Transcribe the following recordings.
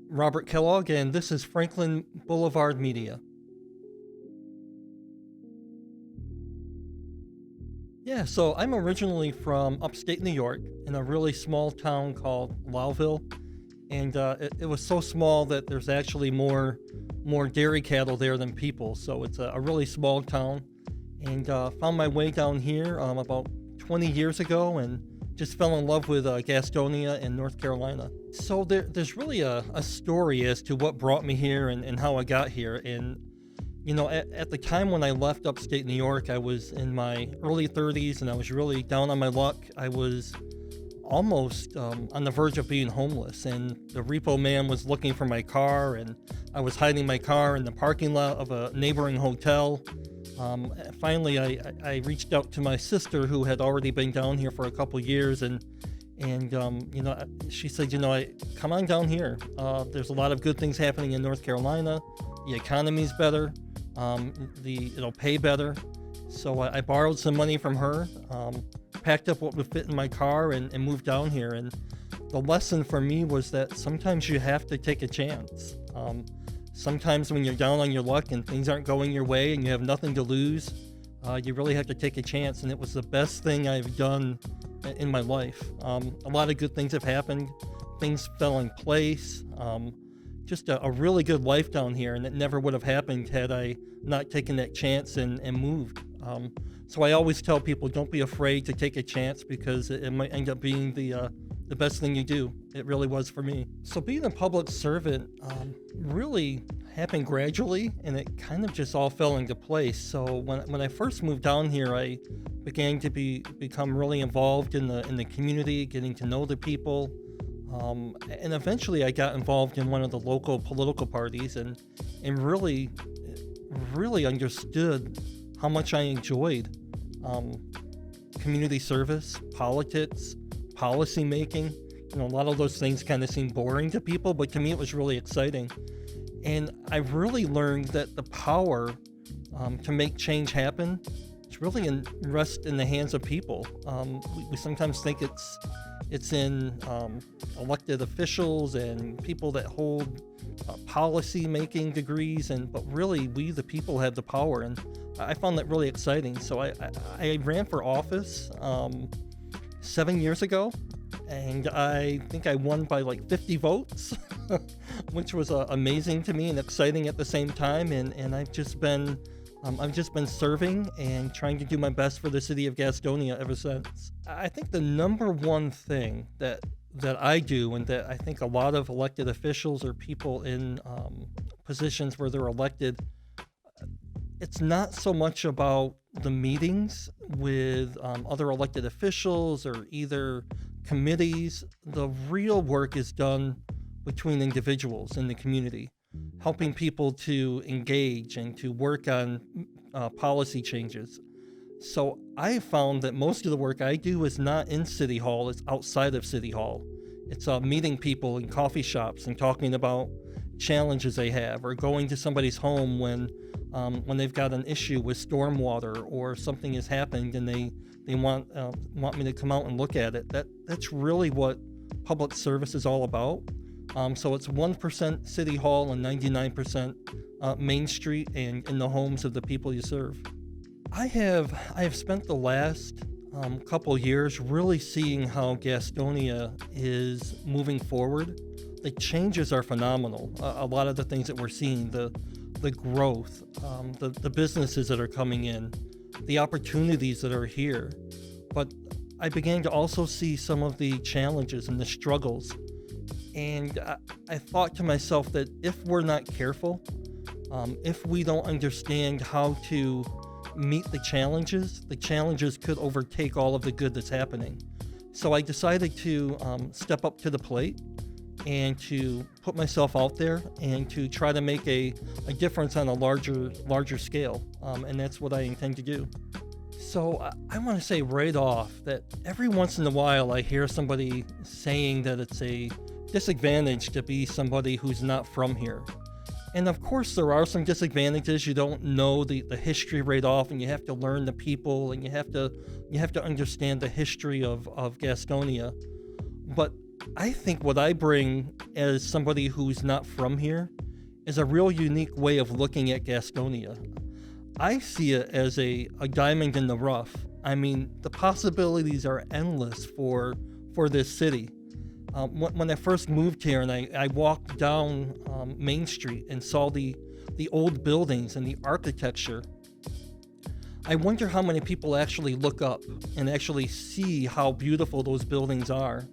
Robert Kellogg, and this is Franklin Boulevard Media. Yeah, so I'm originally from upstate New York in a really small town called Lowville, and it was so small that there's actually more dairy cattle there than people. So it's a really small town, and found my way down here about 20 years ago, and just fell in love with Gastonia in North Carolina. So there's really a story as to what brought me here and how I got here. And at the time when I left upstate New York, I was in my early 30s and I was really down on my luck. I was almost on the verge of being homeless, and the repo man was looking for my car, and I was hiding my car in the parking lot of a neighboring hotel. Finally, I reached out to my sister, who had already been down here for a couple years, and she said, come on down here. There's a lot of good things happening in North Carolina. The economy's better. It'll pay better. So I borrowed some money from her, packed up what would fit in my car, and moved down here. And the lesson for me was that sometimes you have to take a chance. Sometimes when you're down on your luck and things aren't going your way and you have nothing to lose, you really have to take a chance. And it was the best thing I've done in my life. A lot of good things have happened. Things fell in place. Just a really good life down here, and it never would have happened had I not taken that chance and moved. So I always tell people, don't be afraid to take a chance, because it might end up being the best thing you do. It really was for me. So being a public servant really happened gradually, and it kind of just all fell into place. So when I first moved down here, I began to become really involved in the community, getting to know the people. And eventually I got involved in one of the local political parties, and really understood how much I enjoyed community service, politics, policy making. A lot of those things kind of seem boring to people, but to me it was really exciting. And I really learned that the power to make change happen is really rest in the hands of people. We sometimes think it's in elected officials and people that hold policy making degrees, but really we the people have the power, and I found that really exciting. So I ran for office 7 years ago, and I think I won by like 50 votes, which was amazing to me and exciting at the same time. And I've just been serving and trying to do my best for the city of Gastonia ever since. I think the number one thing that I do, and that I think a lot of elected officials or people in positions where they're elected, it's not so much about the meetings with other elected officials or either committees. The real work is done between individuals in the community, helping people to engage and to work on policy changes. So I found that most of the work I do is not in City Hall, it's outside of City Hall. It's meeting people in coffee shops and talking about challenges they have, or going to somebody's home when they've got an issue with stormwater or something has happened and they want me to come out and look at it. That's really what public service is all about. So it's 1% City Hall and 99% Main Street and in the homes of the people you serve. I have spent the last couple years really seeing how Gastonia is moving forward. The changes are phenomenal. A lot of the things that we're seeing, the growth, the businesses that are coming in, the opportunities that are here. But I began to also see some of the challenges and the struggles. And I thought to myself that if we're not careful, if we don't understand how to meet the challenges could overtake all of the good that's happening. So I decided to step up to the plate and to put myself out there and to try to make a difference on a larger scale. And that's what I intend to do. So I want to say right off that every once in a while I hear somebody saying that it's a disadvantage to be somebody who's not from here. And of course there are some disadvantages. You don't know the history right off, and you have to learn the people, and you have to understand the history of Gastonia. But I think what I bring as somebody who's not from here is a real unique way of looking at Gastonia. I see it as a diamond in the rough. I mean, the possibilities are endless for this city. When I first moved here and I walked down Main Street and saw the old buildings and the architecture, I wonder how many people actually look up and actually see how beautiful those buildings are.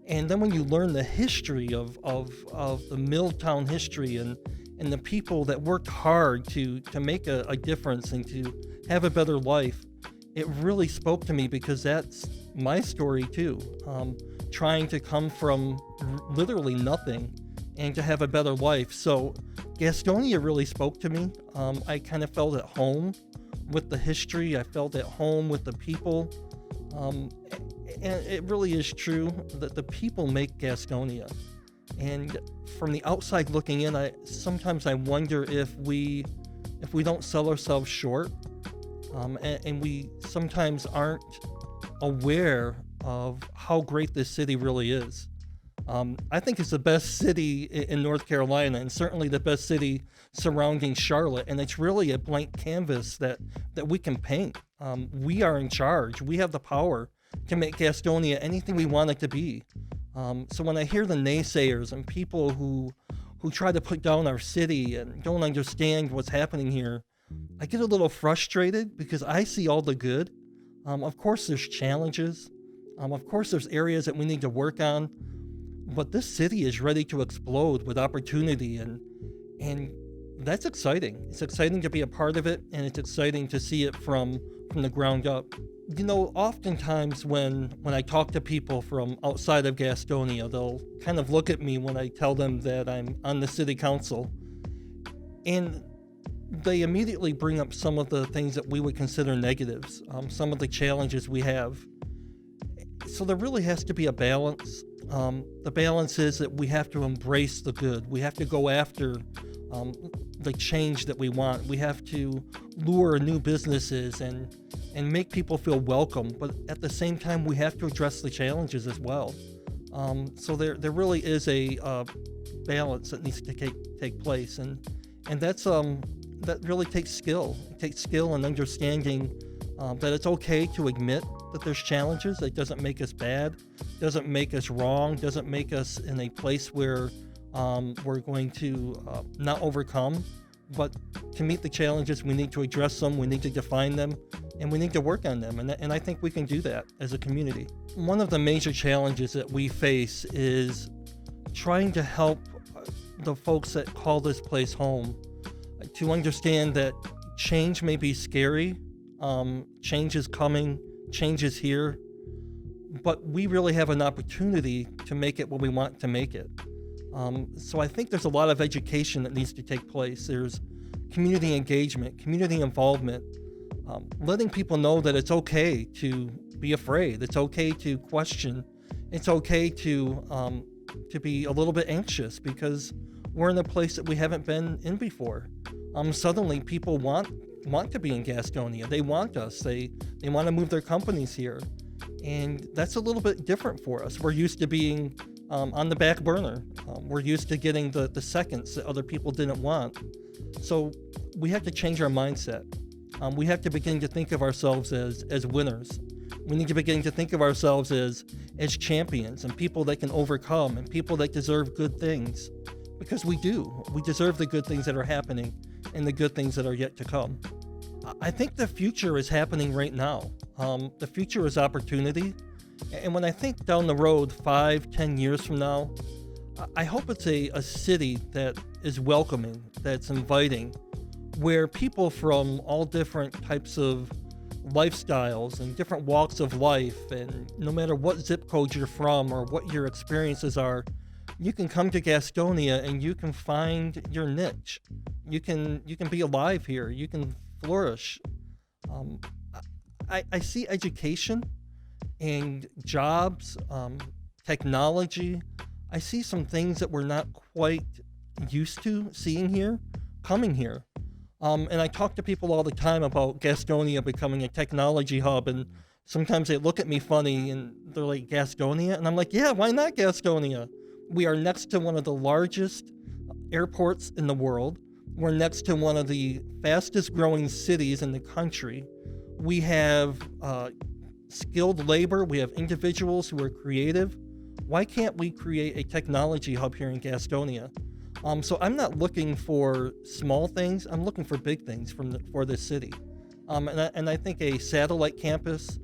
And then when you learn the history of the Milltown history and the people that worked hard to make a difference and to have a better life, it really spoke to me because that's my story too. Trying to come from literally nothing and to have a better life. So Gastonia really spoke to me. I kind of felt at home with the history. I felt at home with the people. And it really is true that the people make Gastonia. And from the outside looking in, sometimes I wonder if we don't sell ourselves short, and we sometimes aren't aware of how great this city really is. I think it's the best city in North Carolina, and certainly the best city surrounding Charlotte. And it's really a blank canvas that we can paint. We are in charge. We have the power to make Gastonia anything we want it to be. So when I hear the naysayers and people who try to put down our city and don't understand what's happening here, I get a little frustrated because I see all the good. Of course, there's challenges. Of course, there's areas that we need to work on. But this city is ready to explode with opportunity, and that's exciting. It's exciting to be a part of it, and it's exciting to see it from the ground up. You know, oftentimes when I talk to people from outside of Gastonia, they'll kind of look at me when I tell them that I'm on the city council, and they immediately bring up some of the things that we would consider negatives, some of the challenges we have. So there really has to be a balance. The balance is that we have to embrace the good. We have to go after the change that we want. We have to lure new businesses and make people feel welcome. But at the same time, we have to address the challenges as well. So there really is a balance that needs to take place, and that really takes skill. It takes skill and understanding that it's okay to admit that there's challenges. It doesn't make us bad, doesn't make us wrong, doesn't make us in a place where we're going to not overcome. But to meet the challenges, we need to address them, we need to define them, and we need to work on them. And I think we can do that as a community. One of the major challenges that we face is trying to help the folks that call this place home to understand that change may be scary. Change is coming, change is here, but we really have an opportunity to make it what we want to make it. So I think there's a lot of education that needs to take place. There's community engagement, community involvement, letting people know that it's okay to be afraid, it's okay to question, it's okay to be a little bit anxious because we're in a place that we haven't been in before. Suddenly people want to be in Gastonia. They want us. They want to move their companies here. And that's a little bit different for us. We're used to being on the back burner. We're used to getting the seconds that other people didn't want. So we have to change our mindset. We have to begin to think of ourselves as winners. We need to begin to think of ourselves as champions and people that can overcome and people that deserve good things. Because we do. We deserve the good things that are happening and the good things that are yet to come. I think the future is happening right now. The future is opportunity. And when I think down the road, 5-10 years from now, I hope it's a city that is welcoming, that's inviting, where people from all different types of lifestyles and different walks of life, and no matter what zip code you're from or what your experiences are, you can come to Gastonia and you can find your niche. You can be alive here. You can flourish. I see education and jobs, technology. I see some things that we're not quite used to seeing here, coming here. And I talk to people all the time about Gastonia becoming a technology hub and Sometimes they look at me funny and they're like, Gastonia? And I'm like, yeah, why not Gastonia? We are next to one of the largest airports in the world. We're next to one of the fastest growing cities in the country. We have skilled labor. We have individuals who are creative. Why can't we create a technology hub here in Gastonia? So I'm not looking for small things. I'm looking for big things for this city. And I think a satellite campus,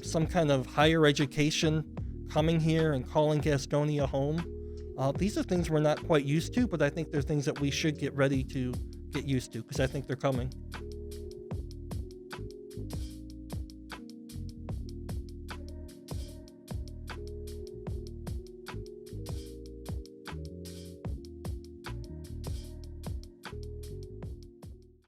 some kind of higher education coming here and calling Gastonia home. These are things we're not quite used to, but I think they're things that we should get ready to get used to because I think they're coming.